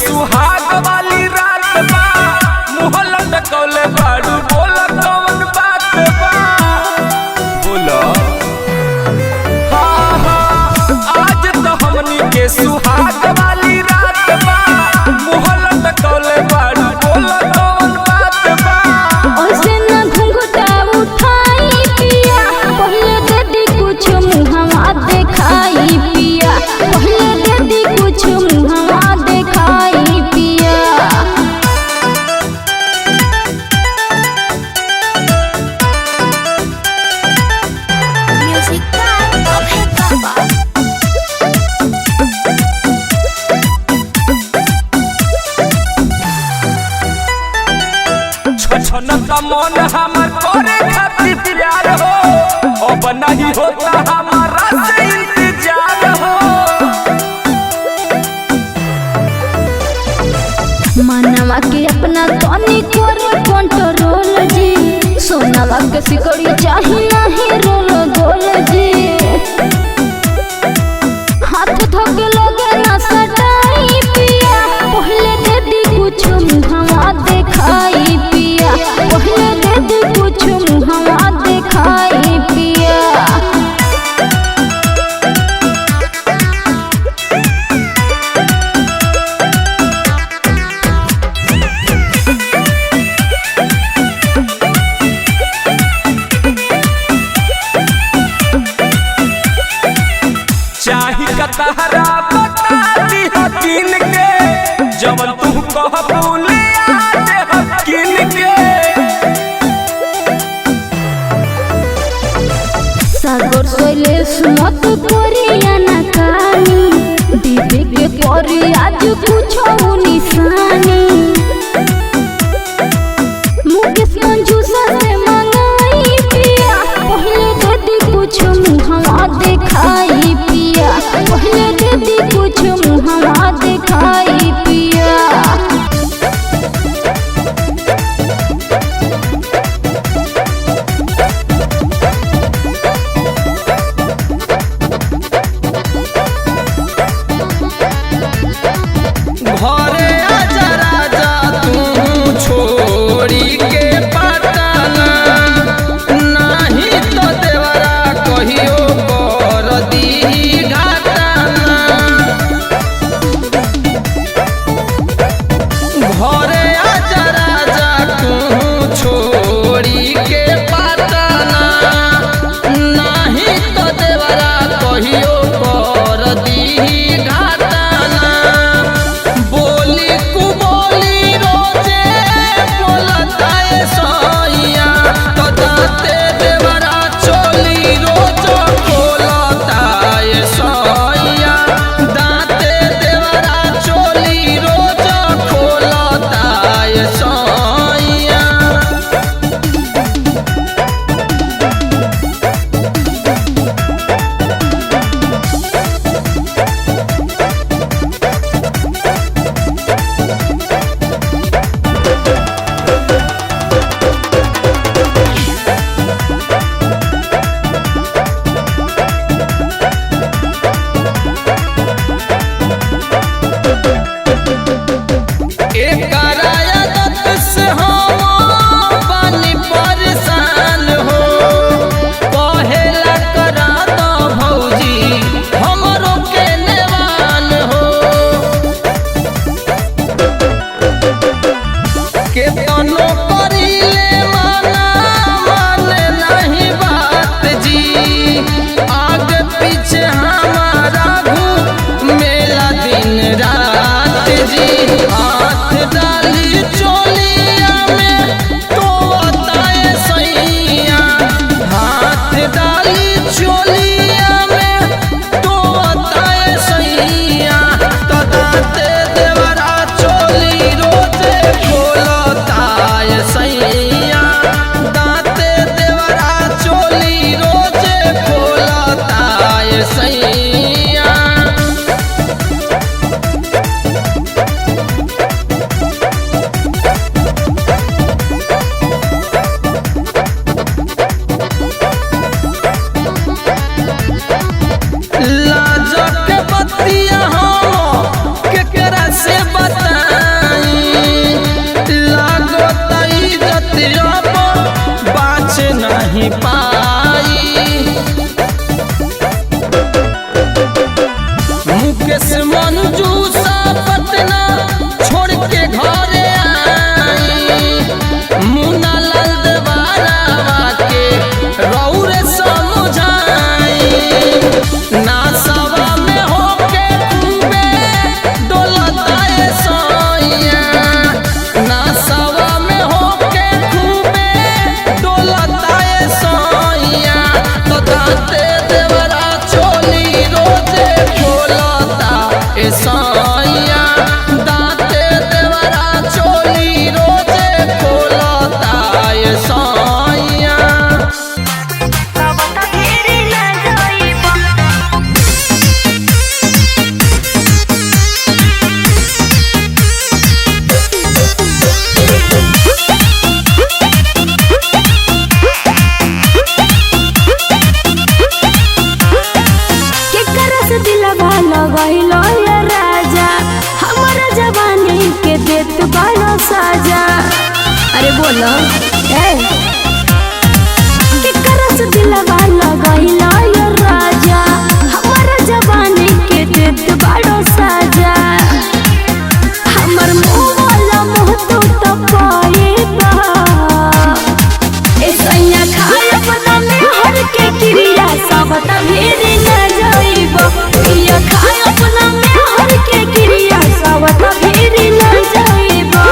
सुहाग वाली रात बा मुहल टकौले बाड़ू बोल कौन बात बा बोलो हाँ हाँ आज तो हमनी के सुहाग वाली रात बा मुहल टकौले बाड़ू बोल कौन बात बा ओसे न घुंघटा उठाई पिया पहले दे कुछ मुहवा देखाई पिया पहले दे कुछ मुहवा देखाई पिया म्यूजिक का अभय बाबा छछन का मन हमर करे खातिर प्यार हो अब नहीं होता हमारा से इंतजार हो मनवा के अपना तनी करे कंट्रोल जी सोनवा के सिकड़ी चाही नहीं रोल गोल जी हाथ धोके लगे ना सटाई पिया पहले दे दी कुछ मुहवा देखाई पिया पहले दे दी कुछ मुहवा देखाई पिया चाही कतहरा बता दी हकीन के जवन तू कह भूले आते हकीन के सागर सोले सुमत करिया ना कानी दीदी के परी आज कुछ निशानी मुकेश मंजूसा से मंगाई पिया पहले दे दी कुछ मुहवा देखाई पिया पहले दे दी कुछ मुहवा देखाई पिया घरे आजा राजा बोलो के करस दिलवा लगाइला ये राजा हमारा जवानी के देत बड़ो साजा हमर मुंह वाला मुंह तो पाएगा ए सैया खाए अपना में हर के क्रिया सब तभेरी न जाइबो ये खाए अपना में हर के क्रिया सब तभेरी न जाइबो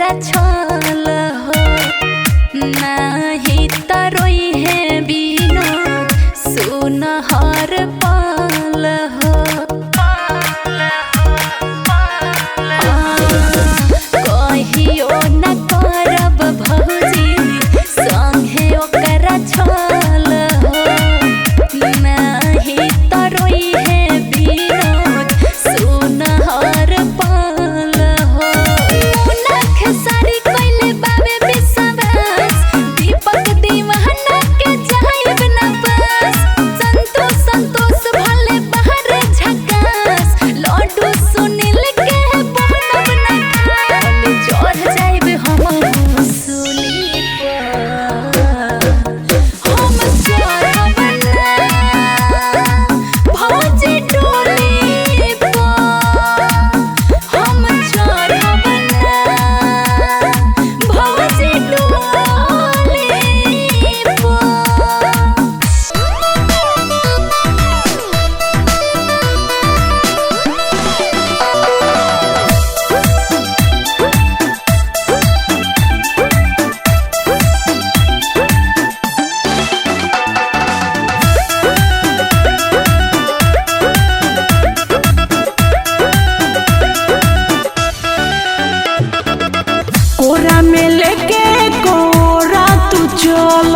ओकरा छल हो नाही तरोई है बिनो सुन हर पल हो कहियो न करब भौजी संगे ओकरा छल हो नाही तरोई है बिनो सुन हर पल हो मुनख सारी कइले बाबे विश्वास दीपक दीवाना के जाइब न बस संतोष संतोष भले बाहर झकास लड्डू सुनील के बनब न खास चढ़ जाइब हम सुली पर हम चढ़ब ना भौजी डोली पर हम चढ़ब ना भौजी डोली पर। कोरा में लेके कोरा तू चल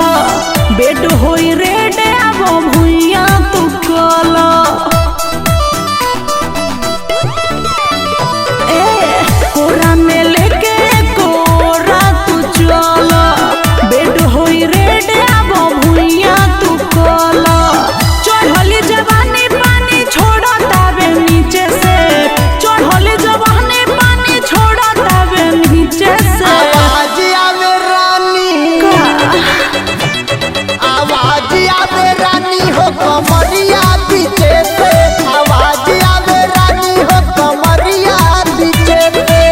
बेड होई रेड अब भुइया तू कल कोरा में लेके कोरा तू चल बेड होई रेड अब भुइया तू कल चढ़ली जवानी पानी छोड़तावे नीचे से चढ़ली जवानी पानी छोड़तावे नीचे से आवाज आवे रानी आवाज आवे रानी हो कमरिया पीछे से आवाज आवे रानी हो कमरिया पीछे से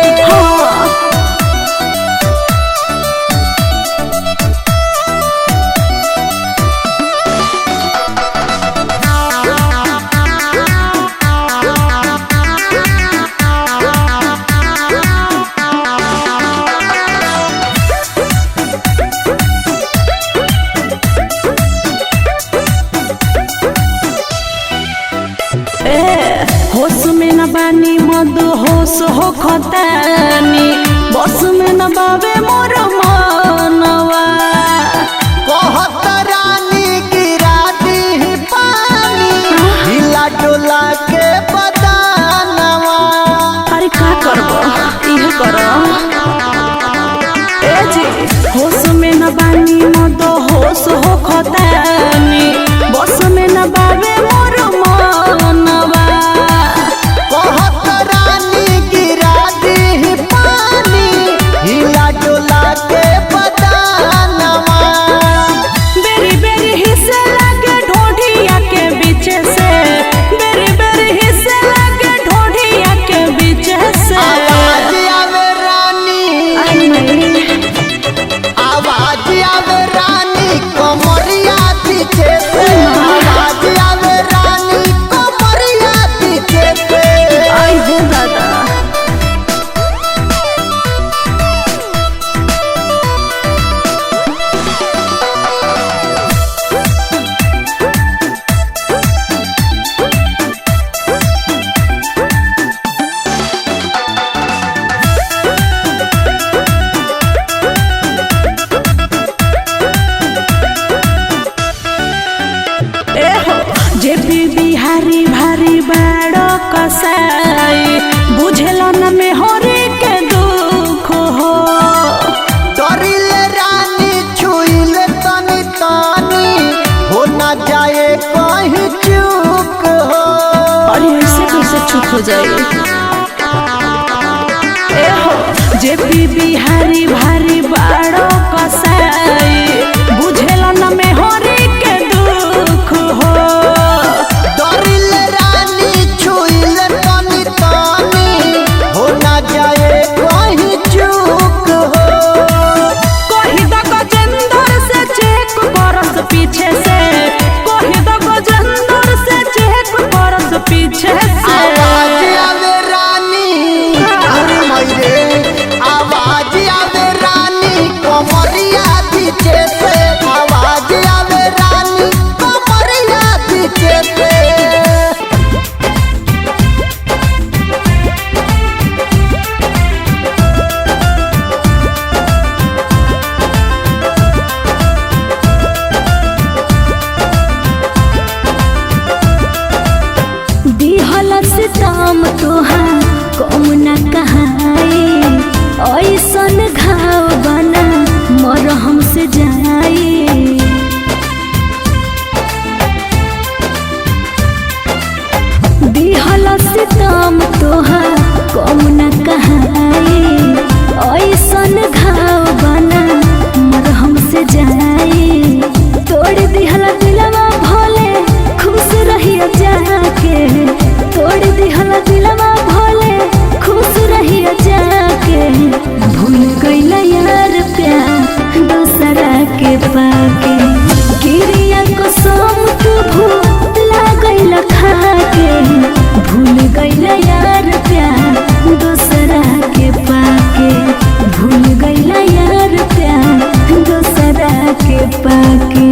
होश में न बानी मद होश हो खतानी बस में न बाबे मोर मनवा कहत रानी गिरा दी पानी हिला डोला के बदानवा अरे का करबो इहे कर ए जी होश में न बानी मद होश हो खतानी बस में न बाबे मोर मनवा कहत रानी गिरा दी पानी हिला डोला के बदानवा बेरी बेरी हिस्से लगे ढोढिया के बीच से बेरी बेरी हिस्से लगे ढोढिया के बीच से आवाज आवे रानी आई नहीं आवाज आवे रानी कमरिया पीछे से आवाज आवे रानी कमरिया पीछे से आई हो दादा जेपी बिहारी भारी बाड़ो कसाई बुझल न में होरी के दुख हो डरिले रानी छुइले तनी तनी हो ना जाए कहीं चूक हो और ऐसे कैसे चुप हो जाए जेपी बिहारी भारी बाड़ो कसाई बुझल न में होरी के दुख हो डरिले रानी छुइले तनी तनी हो ना जाए कहीं चूक हो कही द गजेंद्र से चेक करस पीछे से कही द गजेंद्र से चेक करस पीछे से आवाज आवे रानी अरे मयूरे आवाज के पाके गिरिया को सोम तू भूला गइल खाके भूल गइल यार प्यार दूसरा के पाके भूल गइल यार प्यार दूसरा के पाके।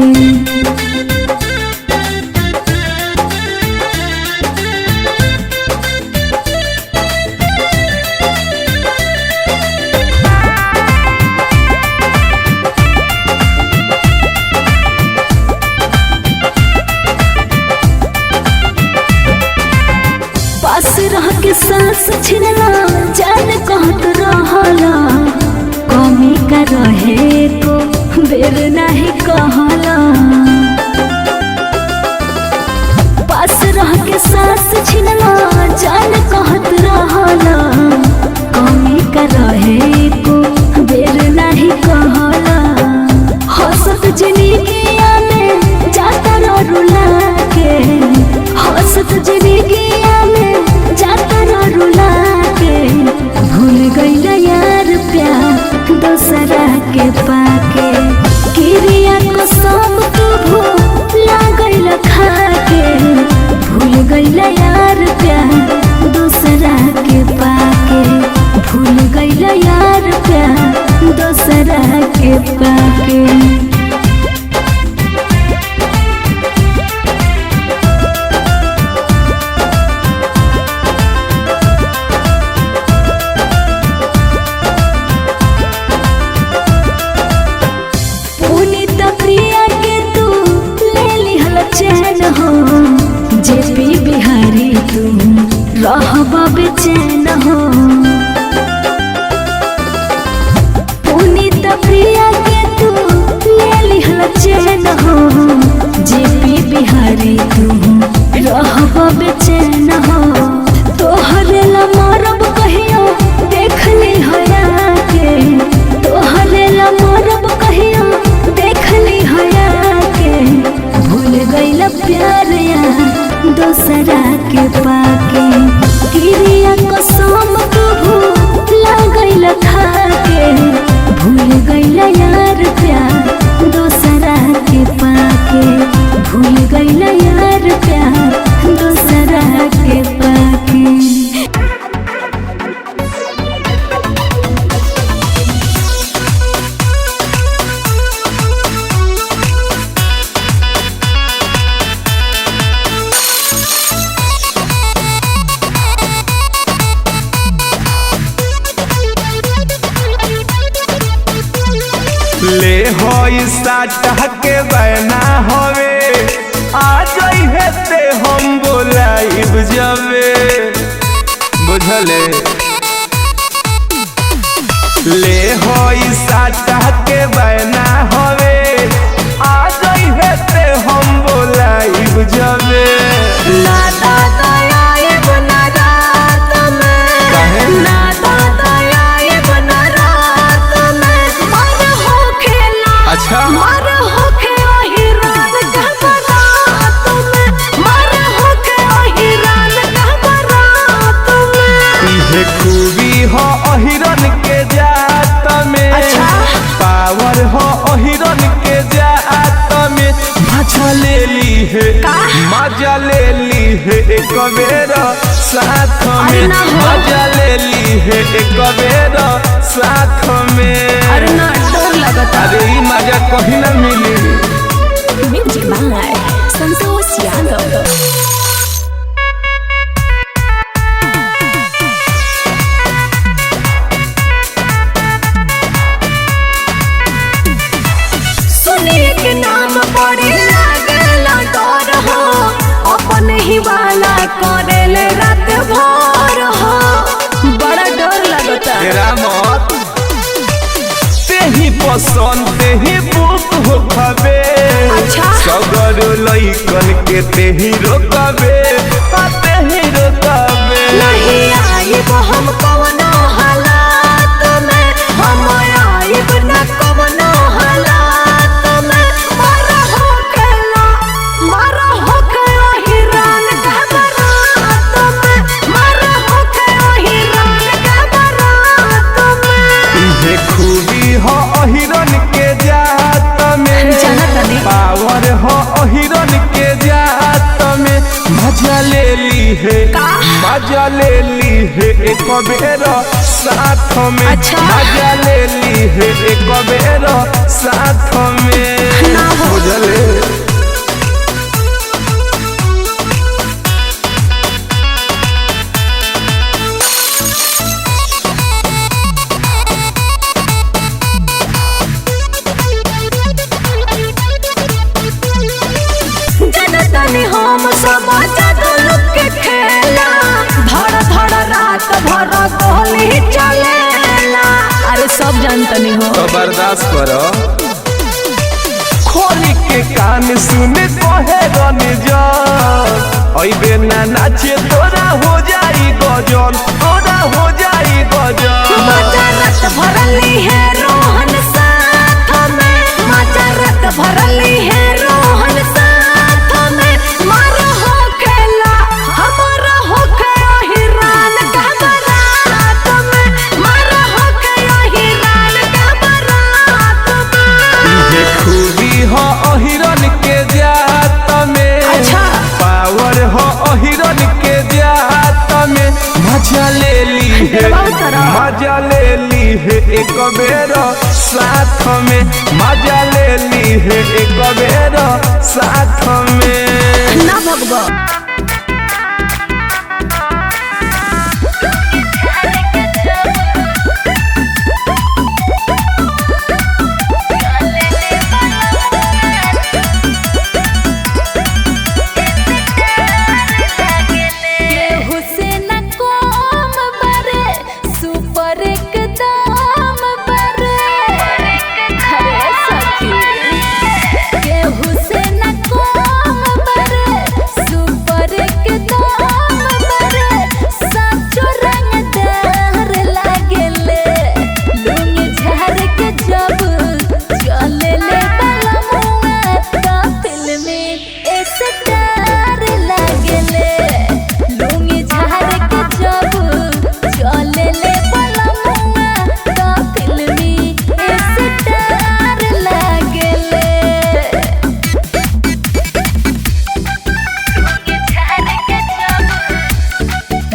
पास रह के सांस छिनला जान कहत रहला कमी का रहे को बेर नहीं कहला। पास रह के सांस छिनला जान कहत रहला कमी का रहे को बेर नहीं कहला। हंसत जिंदगिया में जाता रुला के हंसत जिंदगिया में जाता रुला के भूल गइल यार प्यार दूसरा के पाके गिरिया को सब तू भूला गइल खाके भूल गइल यार प्यार दूसरा के पाके भूल गइल यार प्यार दूसरा के पाके। जेपी बिहारी तू रहबा बेचैन हो पुनीत प्रिया के तू ले लिहल चैन हो जेपी बिहारी तू रहबा बेचैन हो तोहरे ला मरब कहियो देख ली हया के तोहरे ला मरब कहियो देख ली हया के भूल गइल प्यार दूसरा के पाके गिरिया को सोम तू भूला गइल खाके भूल गइल यार प्यार दूसरा के पाके भूल गइल यार प्यार दूसरा के पाके। ले हो साटा के बना होवे आ जाइए ते हम बोलाइब जबे बुझले ले हो साटा के बना होवे आ जाइए ते हम बोलाइब जबे ना दादा आए बना रात में ना दादा आए बना रात में मर हो खेला अच्छा मर हो के हिरान का बरात में मर हो के हिरान का बरात में इहे खूबी हो अहिरन के जात में अच्छा पावर हो अहिरन के जात में मजा ले ली है मजा ले ली है एक बेर साथ में मजा ले ली है एक बेर साथ में अरे ना डर लगता अरे ई मजा कहीं ना मिली म्यूजिक मांगाए संतोष यादव सुनिए के नाम पड़े लागला डर हो अपन ही वाला करेले रात भर हो बड़ा डर लगता तेरा मौत तेही पसंद तेही बुक हो खबे अच्छा सगर लइकन के तेही रोकबे तेही रोकबे नहीं आई वो हम कवनो हालात में हम आई न कवनो हालात में मारा हो के हिरान का बरात में मारा हो के हिरान का बरात में इहे खूबी हो अहिरन के जात मजा ले ली है एक बेर साथ में। अच्छा। मजा ले ली है एक बेर साथ में ना हो। बुझले जनतनी हम सब जादू लुक के खेला धड़ धड़ रात भर गोली चलेला। अरे सब जानतनी हो तो बर्दाश्त करो। खोली के कान सुने कहे रन जा अइबे ना नाचे तोरा हो जाई गजन, तोरा हो जाई गजन। मजा रत भरली है रोहन साथ में, मजा रत भरली है रोहन साथ में। मारा हो खेला हमारा हो खेला हिरान का बारात में, मारा हो खेला हिरान का बारात में। ये खूबी हो अहिरन के जात में। अच्छा। पावर हो अहिरन के जात में। मजा ले ली है, बहुत तरह। मजा ले ली है एक बेर साथ में। मजा ले ली है एक बेर साथ में। ना भगवा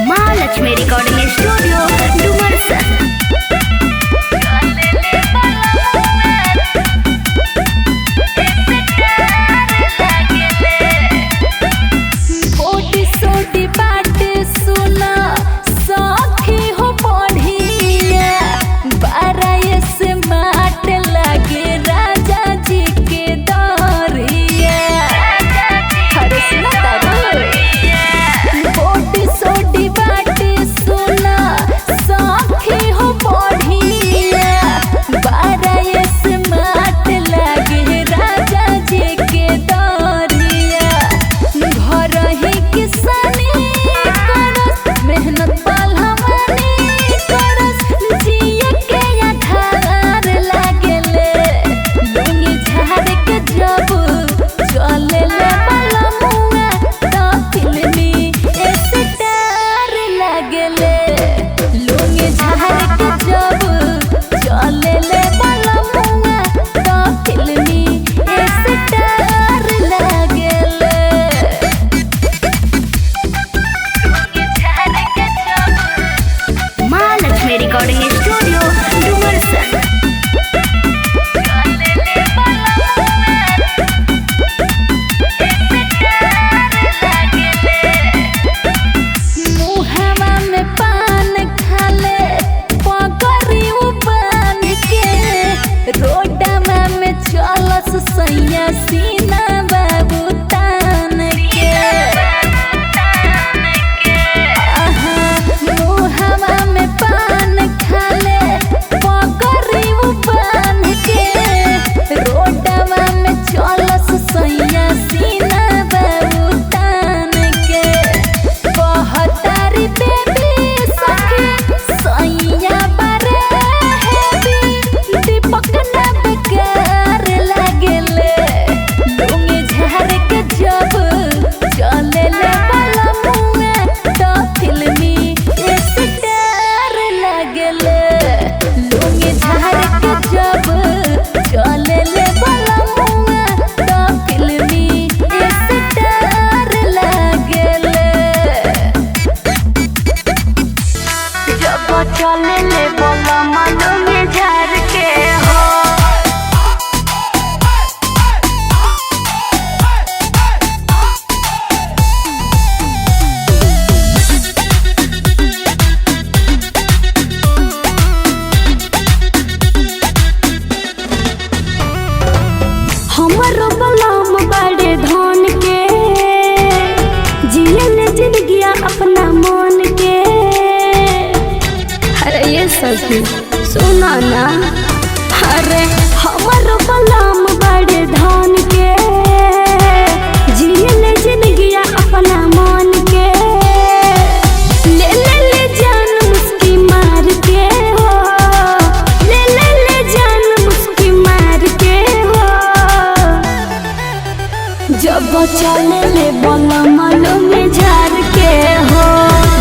Mahalakshmi recording studio Dumarsan. OT सोटी बाट सुना सखी हो बढ़िया, 12 से माट लगे राजा जी के दरिया। अरे सुना तारू ओटी सोटी बाट सुना सखी हो बढ़िया, 12 से माट लगे राजा जी के दरिया। घर ही किसानी करस मेहनत पालहवानी करस, जिए के आधार लागेले। लुंगी झाड़ के जब चलेले बलमुआ तो फिल्मी स्टार लागेले। लुंगी झाड़ के जब चलेले बलमुआ तो फिल्मी स्टार लागेले। Mahalakshmi recording studio Dumarsan. मुहवा में पान खाले पकड़ी बान के, रोडवा में चलस सैया सीना बाबू तान के। मुहवा में पान खाले पकड़ी बान के, रोडवा में चलस सैया सीना बाबू तान के। कहतारी बेबी सखी सैया बारे हेबी, दीपक ना बेकार लागेले। हमारो बलम बड़े धन के जियन जिंदगिया अपना मन के। अरे ये सखी सुना ना, अरे हमारो बलम बड़े धन के जियन जिंदगिया अपना मन के। ले ले ले जान मुस्की मार के हो, ले ले ले जान मुस्की मार के हो। जब चले ले बलमलो में झार के हो,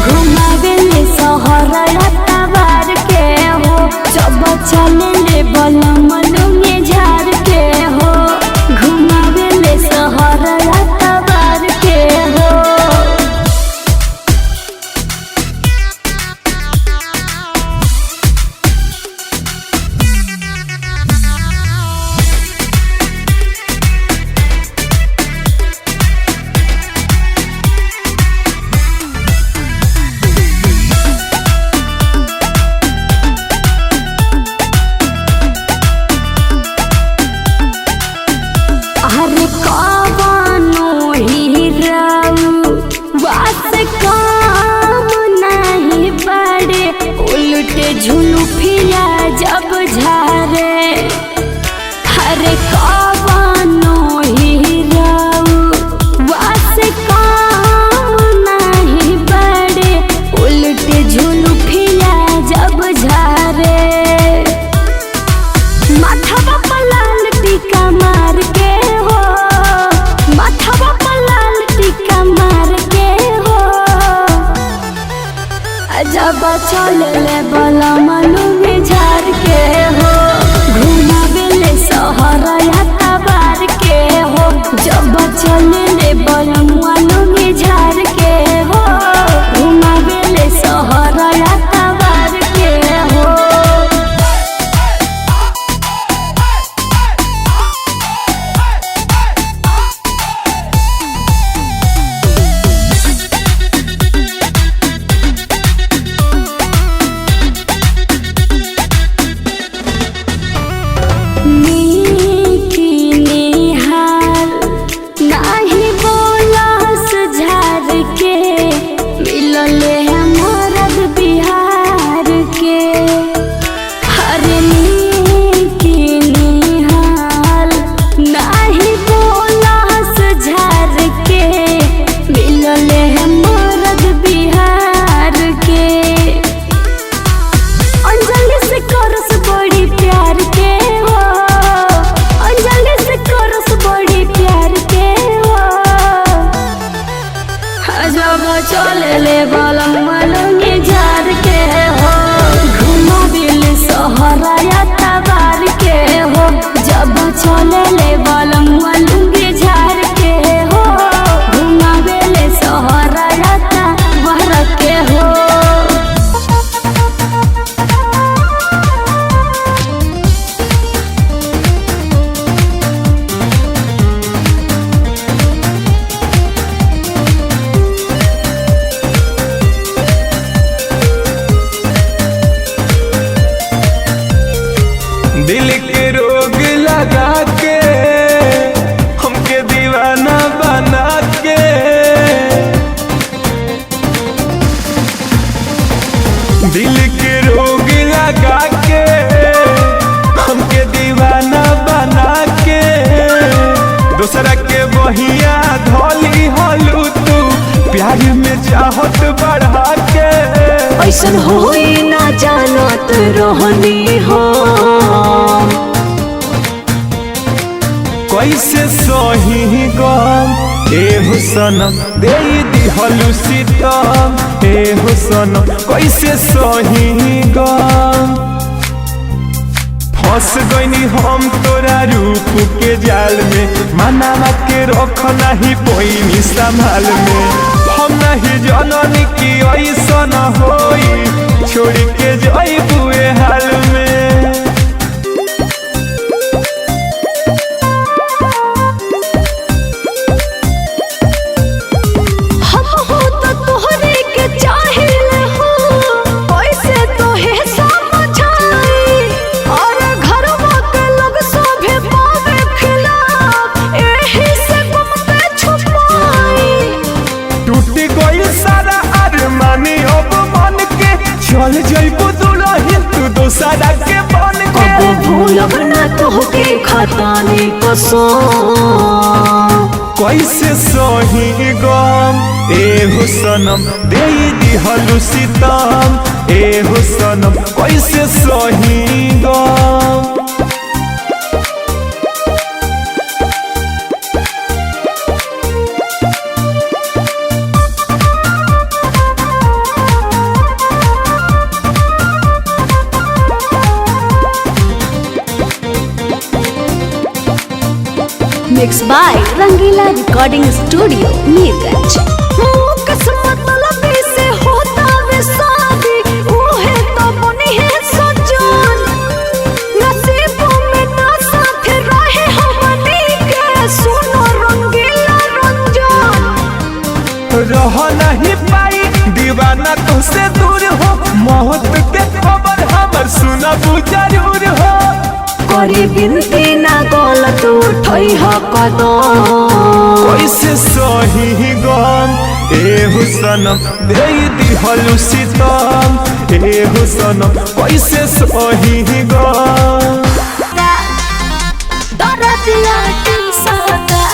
घुमावे ले सहरा तबार के हो। जब चले ले बलमलो में झार के हो, घुमावे ले सहरा तबार के हो। अरे कवनो हीराऊ वास काम नहीं बड़े, उल्टे झुलुफिया जब झारे। अरे कवनो हीराऊ वास काम नहीं बड़े, उल्टे झुलुफिया जब झारे। माथवा पर लाल टीका मार के हो, माथवा पर लाल टीका मार के हो। जब चले ले बलमलो में झार के हो, घुमावे ले सहरा तबार के हो। जब चले ले बलमलो में झार के हो, घुमावे ले सहरा तबार के हो। नीकी निहार नाही बोलस झार के, मिलले मरद बिहार के। हरे नीकी निहार नाही बोलस झार के, मिलले मरद बिहार के। अंजलि से करस बड़ी प्यार के हो, अंजलि से करस बड़ी प्यार के हो। जब चले ले बलमलो में झार के हो, घुमावे ले सहरा तबार के हो। जब चले ले बलमलो में झार के हो, घुमावे ले सहरा तबार के हो। दिल के रोग लगा के हमके दीवाना बना के, दिल के रोग लगा के हमके दीवाना बना के। दूसरा के बहिया धोली हलू तू, प्यार में चाहत बढ़ा के। ऐसन होई ना जानत रहनी हो, कैसे सही गम ए हुसनम दे दिहलु सीतम। ए हुसनम कैसे सही गम, फंस गईनी हम तोरा रूप के जाल में। मनावा के रख नहीं पैनी संभाल में, हम नहीं जननी की ऐसन होई, छोड़ के जइबू ए हाल में। हम हो तो तोहरे के चाहिए हो, कैसे तोहे समझाई। और घरवा के लोग सभे पावे खिलाफ, के खतानी कसम। कैसे सही गम एहो सनम दे दिहलु सितम एहो सनम कैसे सही गम। Mixed by Rangila Recording Studio, Neerganj. किस्मत लबी से होता वे शादी उहे तो बनी है सजन। नसीबों में ना साथ रहे हमनी के सुनो रंगीला रंजन। रह नहीं पाई दीवाना तुझसे दूर हो मौत के खबर हमर सुनबू जरूर हो। करी बिनती ना गलत उठई ह कदम। कैसे सही गम एहो सनम दे दिहलु सितम एहो सनम कैसे सही गम। दरदिया की सदा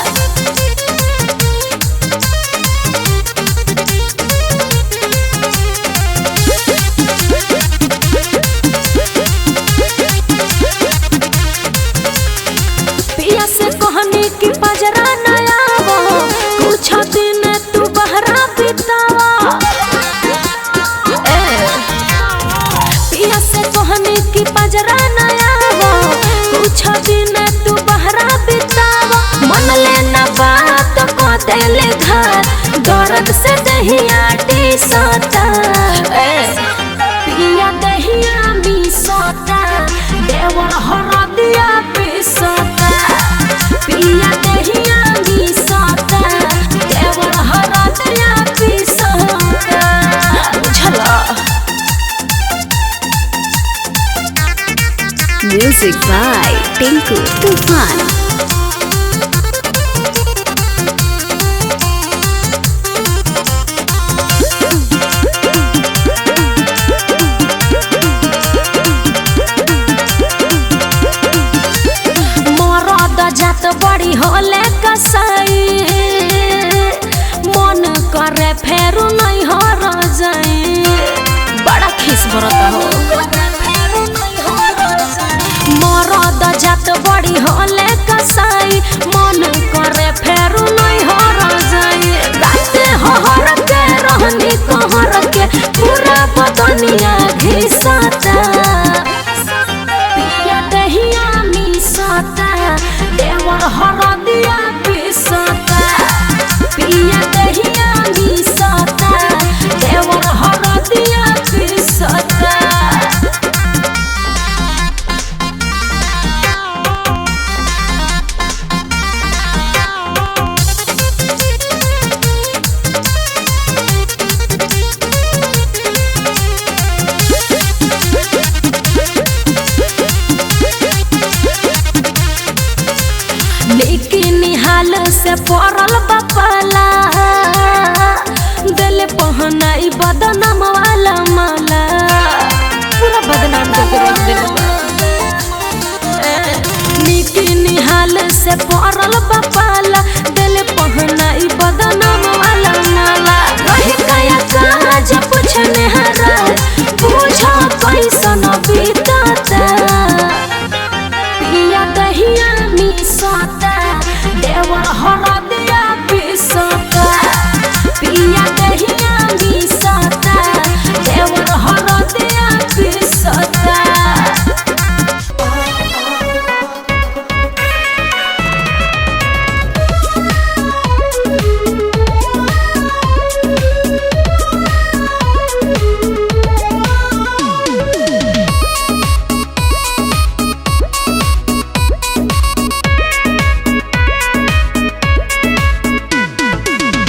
पिया से कहनी कि पजरा नया वो कुछ दिन तू बहरा बितावा। पिया से कहनी कि पजरा नया वो कुछ दिन तू बहरा बितावा। मन लेना बात को देले घर दर्द से दहिया टी सोता। पिया दहिया मी सोता देवर हरा दिया पिसोता। पिया दहिया मी सोता देवर हरा दिया पिसोता। बुझला। Music by Tinku Tufan. जात बड़ी होले कसाई मन करे फेरू नहीं हो जाए। बड़ा खिस बरता हो मरद जात बड़ी होले कसाई मन करे फेरू नहीं हो जाए। राते हर के रहनी कहर के पूरा बदनिया घिसता। पिया दहिया मिसता देवर हरा दिया पिसता। पिया दहिया मिसता देवर हरा दिया पिसता। लेकिन हाल से पड़ल बपाला दिल पहनाई बदनाम वाला माला। पूरा बदनाम लेकिन हाल से पड़ल बपाला दिल पहनाई बदनाम वाला माला। रही गया काज पूछने हरा पूछो कैसन बीतता। पिया दहिया मिसता देवर हरा दिया पिसता। पिया दहिया मिसता देवर हरा दिया पिसता।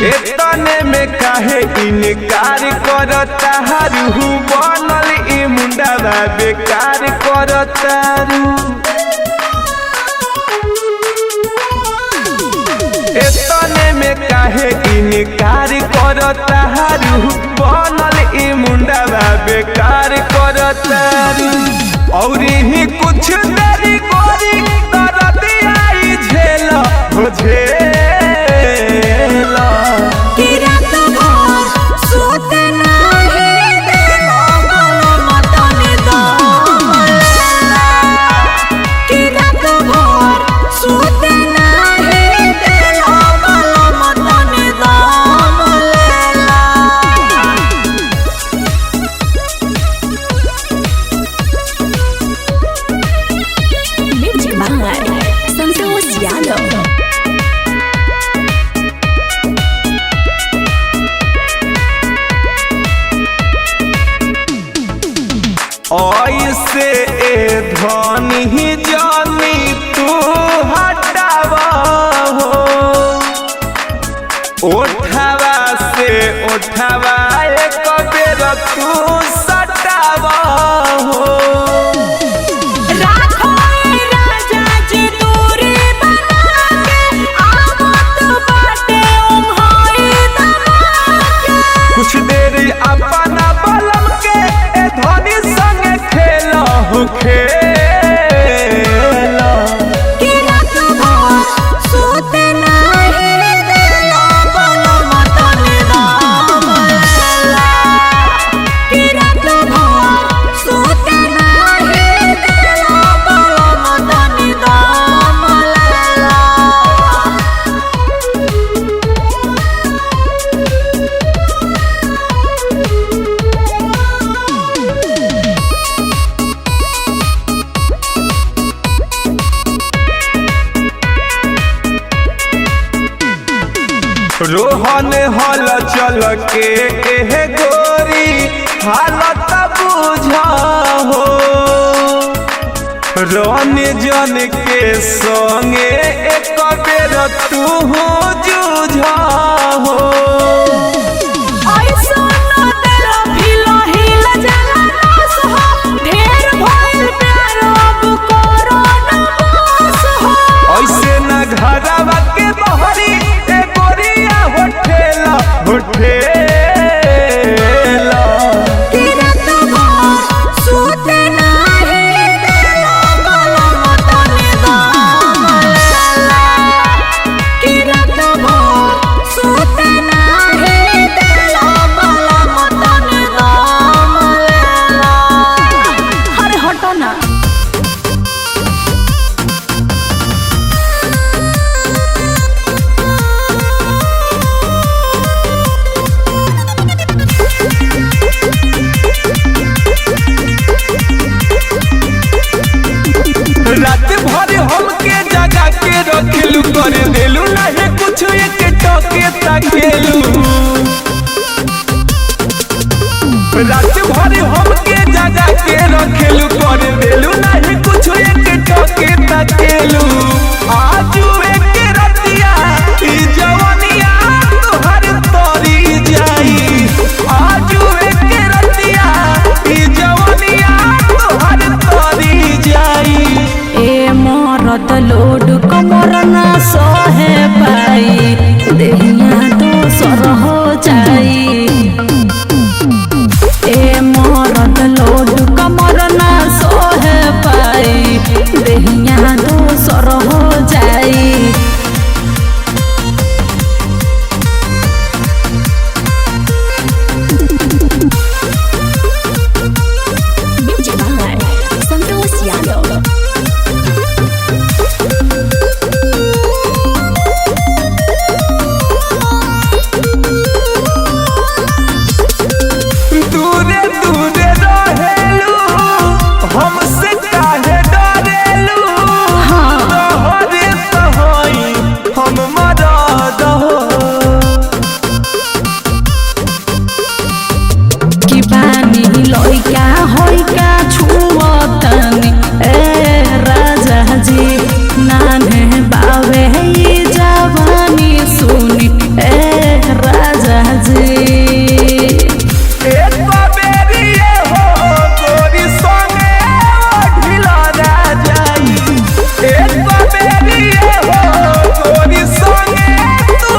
एतने में काहे इनकार करता रू बनल ई मुंडा बेकार करता रू। एतने में काहे इनकार करता रू बनल ई मुंडा बेकार करता रू। और ही कुछ देरी करी ही जानी तू हटावा हो उठावा से उठावा एक बेर तू सटावा हो राखो राजा जी दूरी बना के आवत बाटे उम्हाई दबा के कुछ देर अपना बलम के ए धोनी संग खेला हो खेला कि रात भर सोते नाही देला बलम तनी दाम लेला कि रात भर सोते नाही देला बलम तनी दाम लेला रोहन हल चल के एह गोरी हालत बुझा हो रन जन के संगे एक बेर तू जूझा हो ऐसा न तेरा फिलो हिल जाला नास हो ढेर भइल प्यार अब करो न बस हो ऐसे न घरवा के बहरी ए गोरिया होठेला होठेला कि रात भर सोते नाही देला बलम तनी दाम लेला कि रात भर सोते नाही देला बलम तनी दाम लेला अरे हटो ना रात भर हमके जगा के रखेलू कर देलू नहीं कुछ एक टके तकेलू रात भर हमके जगा के रखेलू कर देलू नहीं कुछ एक टके तकेलू आज एक रतिया ई जवानिया तोहर तोरी जाई आज एक रतिया ई जवानिया तोहर तोरी जाई ए मरद लोड कमर ना सहे पाई देहिया दोसर हो जाई ए मरद लोड कमर ना सहे पाई देहिया दोसर हो जाई संतोष यादव दूरे दूरे रहेलू हमसे काहे डरेलू तोहरे तोहई हम मरद हो कि बानी लइका होइका छुअतनी ए राजा जी नाने बावे ई जवानी सुनी ए राजा जी एक बेरिए हो गोरी संगे ढिला जाई एक बेरिए हो गोरी संगे तू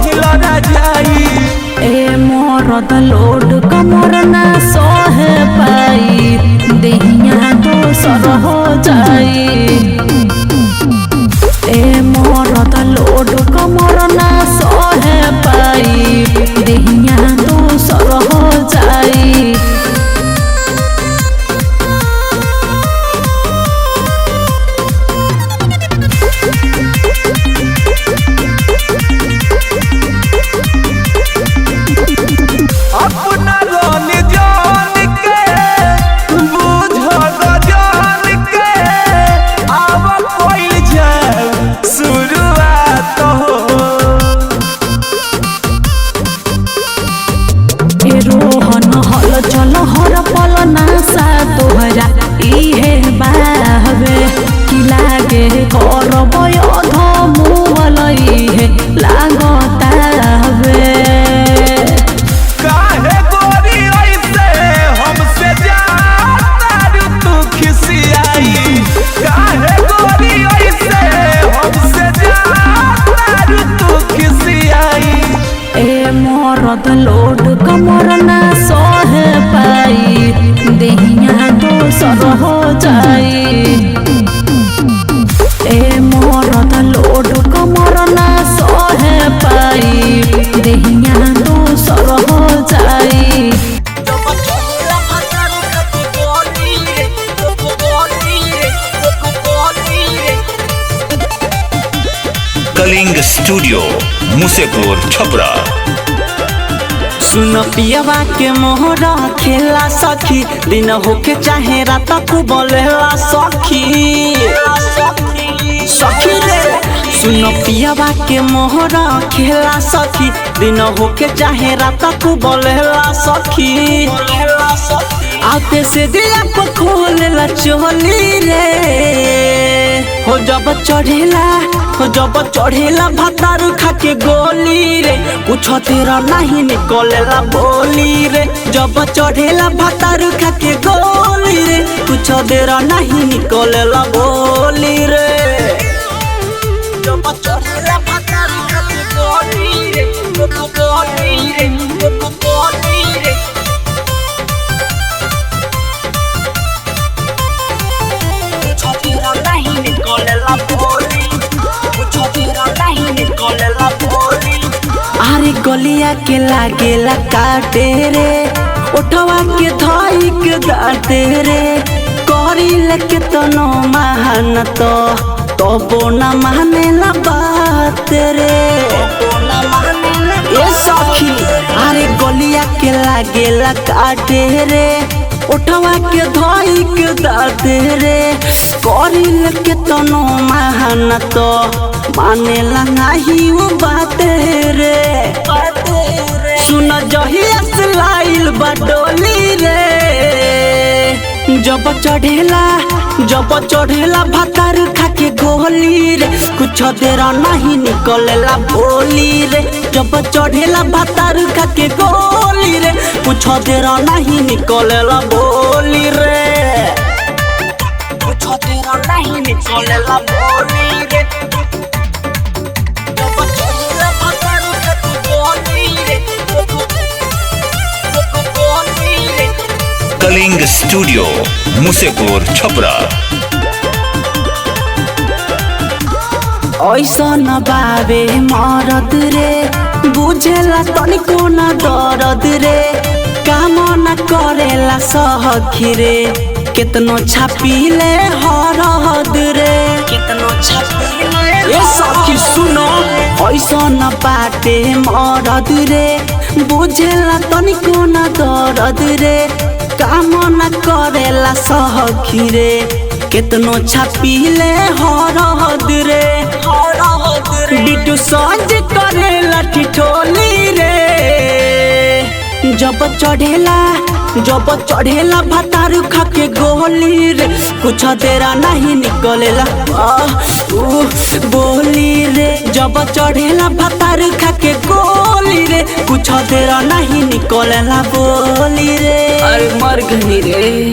ढिला जाई ए मरद लोड कमर ना सहे पाई देहिया दोसर हो जाई ए मरद लोड कमर ना सहे पाई देहिया दोसर हो जाई अब कलिंग स्टूडियो मुसेपुर छपरा। सुन पियवा के मोहरा खेला सखी, दिन होके चाहे रात को बोलेला सखी सखी रे। सुन पियवा के मोहरा खेला सखी, दिन होके चाहे रात को बोलेला सखी। आते से दिया को खोलेला चोली रे, हो जब चढ़ेला भातारू खा के गोली रे, कुछ तेरा नहीं निकलेला बोली रे। जब चढ़ेला भातारू खा के गोली रे, कुछ तेरा नहीं निकलेला बोली रे। जब चढ़ेला भातारू खा के गोली रे, गोली रे, गोली रे। अरे गलिया के लागेला काटे रे, उठवा के धोई के दाते रे। करी लेके तनो महानत तो बोना मानेला बात रे। ए सखी अरे गलिया के लागेला काटे रे, उठवा के धोई के दाते रे। करी लेके तनो महानत मानेला नहीं वो बात रे। सुन जहिया से लाइल बडोली रे, जब चढ़ेला भातार खा के गोली रे, कुछ देरा नहीं निकलेला बोली रे। जब चढ़ेला भातार खा के गोली रे, कुछ देरा नहीं निकलेला बोली रे। कुछ देरा नहीं निकलेला बोली रे। कलिंग स्टूडियो मुसेपुर छपरा। ऐसा न बाबे मरद रे, बुझेला तनिको न दर्द रे। काम न करेला सहखी रे, कितनो छापीले हरहद रे। कितनो छापीले ए सखी सुनो, ऐसा न बाटे मरद रे, बुझेला तनिको न दर्द रे। काम न करेला सहखी रे, कितनो छापीले हरहद रे। बिटू सज करेला ठिठोली रे, जब चढ़ेला भातारू खा के गोली रे, कुछ तेरा नहीं निकलेला बोली रे। जब चढ़ेला भातारू खा के गोली रे, कुछ तेरा नहीं निकलेला बोली रे। अरे मर गई रे।